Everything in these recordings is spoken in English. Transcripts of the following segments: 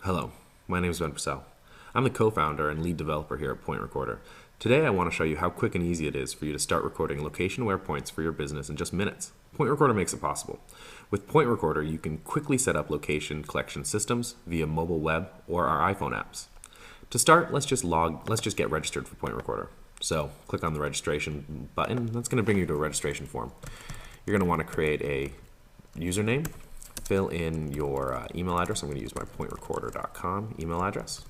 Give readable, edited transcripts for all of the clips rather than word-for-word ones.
Hello, my name is Ben Purcell. I'm the co-founder and lead developer here at PointRecorder. Today I want to show you how quick and easy it is for you to start recording location-aware points for your business in just minutes. PointRecorder makes it possible. With PointRecorder, you can quickly set up location collection systems via mobile web or our iPhone apps. To start, let's just get registered for PointRecorder. So click on the registration button. That's going to bring you to a registration form. You're going to want to create a username. Fill in your email address. I'm going to use my PointRecorder.com email address.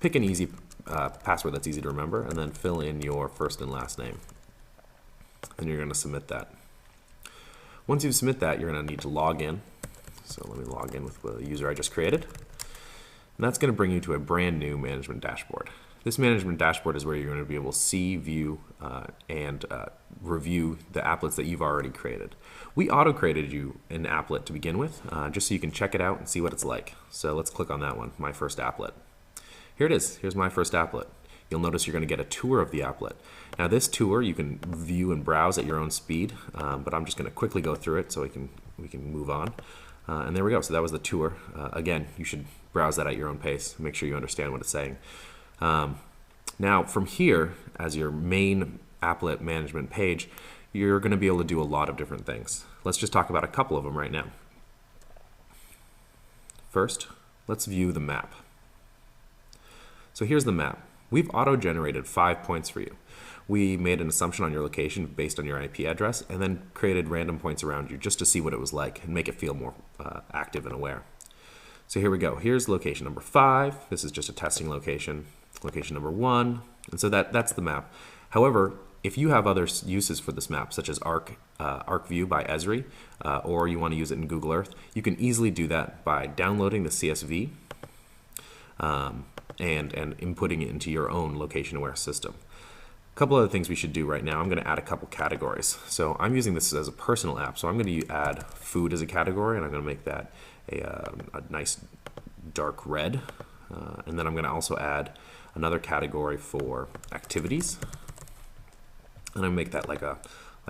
Pick an easy password that's easy to remember, and then fill in your first and last name. And you're going to submit that. Once you submit that, you're going to need to log in. So let me log in with the user I just created. And that's going to bring you to a brand new management dashboard. This management dashboard is where you're going to be able to see, view, and review the applets that you've already created. We auto-created you an applet to begin with, just so you can check it out and see what it's like. So let's click on that one, my first applet. Here it is. Here's my first applet. You'll notice you're going to get a tour of the applet. Now this tour you can view and browse at your own speed, but I'm just going to quickly go through it so we can move on. And there we go. So that was the tour. Again, you should browse that at your own pace. Make sure you understand what it's saying. Now from here, as your main applet management page, you're going to be able to do a lot of different things. Let's just talk about a couple of them right now. First, let's view the map. So here's the map. We've auto-generated 5 points for you. We made an assumption on your location based on your IP address and then created random points around you just to see what it was like and make it feel more active and aware. So here we go. Here's location number 5. This is just a testing location. Location number 1. And so that's the map. However, if you have other uses for this map, such as ArcView by Esri, or you want to use it in Google Earth, you can easily do that by downloading the CSV and inputting it into your own location-aware system. A couple other things we should do right now. I'm going to add a couple categories. So I'm using this as a personal app, so I'm going to add food as a category, and I'm going to make that a nice dark red. And then I'm going to also add another category for activities, and I make that like a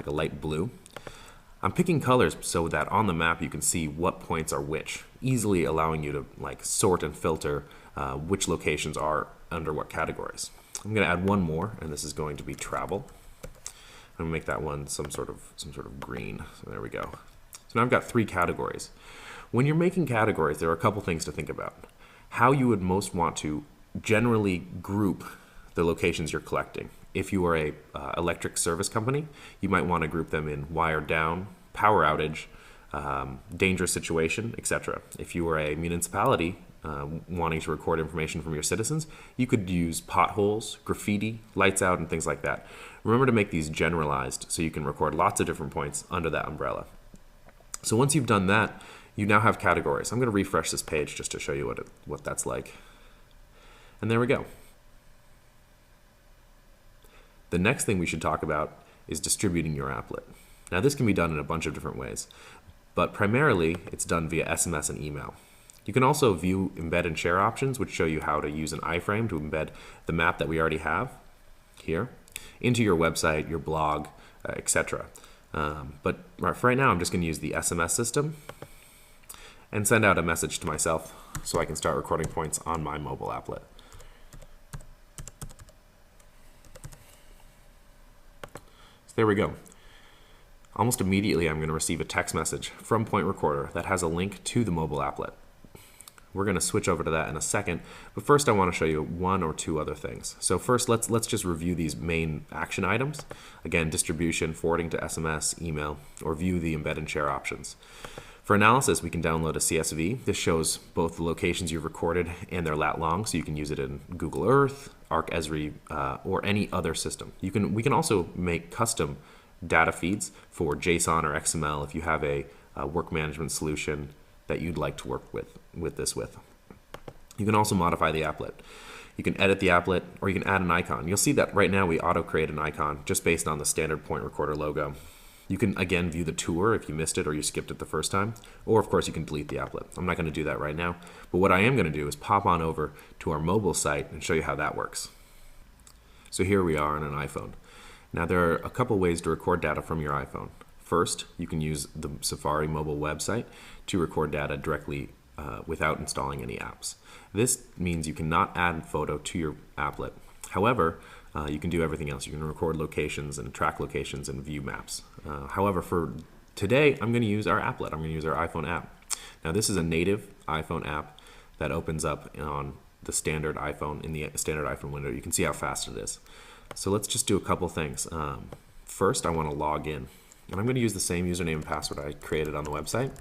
light blue. I'm picking colors so that on the map you can see what points are which, easily allowing you to sort and filter which locations are under what categories. I'm going to add one more, and this is going to be travel. I'm going to make that one some sort of green. So there we go. So now I've got 3 categories. When you're making categories, there are a couple things to think about. How you would most want to generally group the locations you're collecting. If you are a electric service company, you might want to group them in wire down, power outage, dangerous situation, etc. If you are a municipality wanting to record information from your citizens, you could use potholes, graffiti, lights out, and things like that. Remember to make these generalized so you can record lots of different points under that umbrella. So once you've done that, you now have categories. I'm going to refresh this page just to show you what that's like. And there we go. The next thing we should talk about is distributing your applet. Now this can be done in a bunch of different ways, but primarily it's done via SMS and email. You can also view embed and share options, which show you how to use an iframe to embed the map that we already have here into your website, your blog, etc. But for right now, I'm just going to use the SMS system and send out a message to myself so I can start recording points on my mobile applet. So there we go. Almost immediately, I'm going to receive a text message from PointRecorder that has a link to the mobile applet. We're going to switch over to that in a second, but first I want to show you 1 or 2 other things. So first, let's just review these main action items. Again, distribution, forwarding to SMS, email, or view the embed and share options. For analysis, we can download a CSV. This shows both the locations you've recorded and their lat long, so you can use it in Google Earth, Esri, or any other system. We can also make custom data feeds for JSON or XML if you have a work management solution that you'd like to work with this. You can also modify the applet. You can edit the applet, or you can add an icon. You'll see that right now we auto-create an icon just based on the standard PointRecorder logo. You can again view the tour if you missed it or you skipped it the first time, or of course you can delete the applet. I'm not going to do that right now, but what I am going to do is pop on over to our mobile site and show you how that works. So here we are on an iPhone. Now there are a couple ways to record data from your iPhone. First, you can use the Safari mobile website to record data directly without installing any apps. This means you cannot add photo to your applet. However, you can do everything else. You can record locations and track locations and view maps. However, for today, I'm going to use our applet. I'm going to use our iPhone app. Now, this is a native iPhone app that opens up on the standard iPhone, in the standard iPhone window. You can see how fast it is. So let's just do a couple things. First, I want to log in. And I'm going to use the same username and password I created on the website.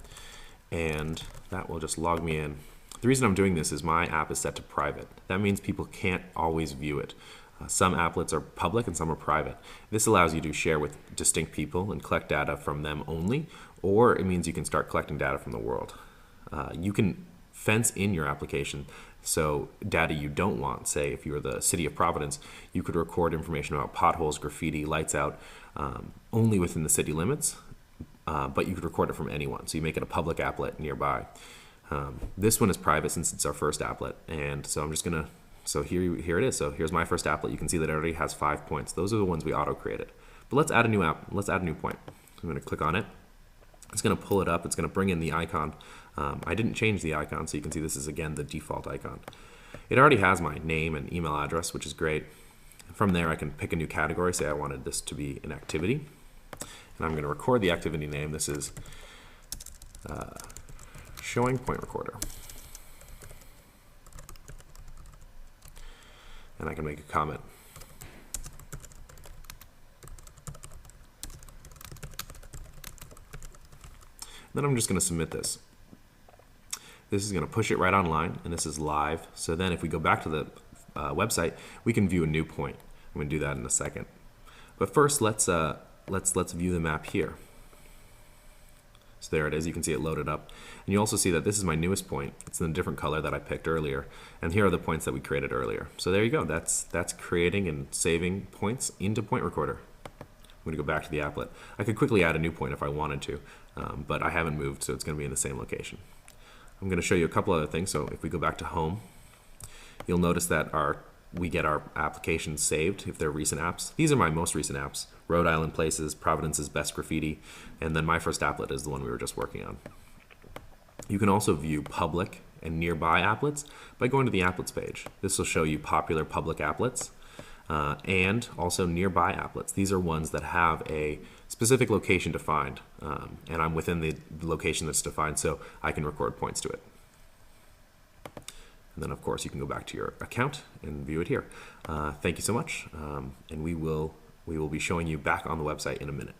And that will just log me in. The reason I'm doing this is my app is set to private. That means people can't always view it. Some applets are public and some are private. This allows you to share with distinct people and collect data from them only, or it means you can start collecting data from the world. You can fence in your application so data you don't want, say if you were the city of Providence, you could record information about potholes, graffiti, lights out, only within the city limits, but you could record it from anyone. So you make it a public applet nearby. This one is private since it's our first applet, and so I'm just gonna, so here it is. So here's my first applet. You can see that it already has 5 points. Those are the ones we auto-created. But let's add a new app. Let's add a new point. I'm gonna click on it. It's gonna pull it up. It's gonna bring in the icon. I didn't change the icon, so you can see this is again the default icon. It already has my name and email address, which is great. From there, I can pick a new category. Say I wanted this to be an activity, and I'm gonna record the activity name. This is showing point recorder. And I can make a comment. Then I'm just going to submit this. This is going to push it right online, and this is live. So then if we go back to the website, we can view a new point. I'm going to do that in a second. But first, let's view the map here. So there it is. You can see it loaded up. And you also see that this is my newest point. It's in a different color that I picked earlier. And here are the points that we created earlier. So there you go. That's creating and saving points into PointRecorder. I'm going to go back to the applet. I could quickly add a new point if I wanted to, but I haven't moved, so it's going to be in the same location. I'm going to show you a couple other things. So if we go back to home, you'll notice that we get our applications saved if they're recent apps. These are my most recent apps: Rhode Island Places, Providence's Best Graffiti, and then my first applet is the one we were just working on. You can also view public and nearby applets by going to the applets page. This will show you popular public applets and also nearby applets. These are ones that have a specific location defined, and I'm within the location that's defined, so I can record points to it. And then, of course, you can go back to your account and view it here. Thank you so much, and we will be showing you back on the website in a minute.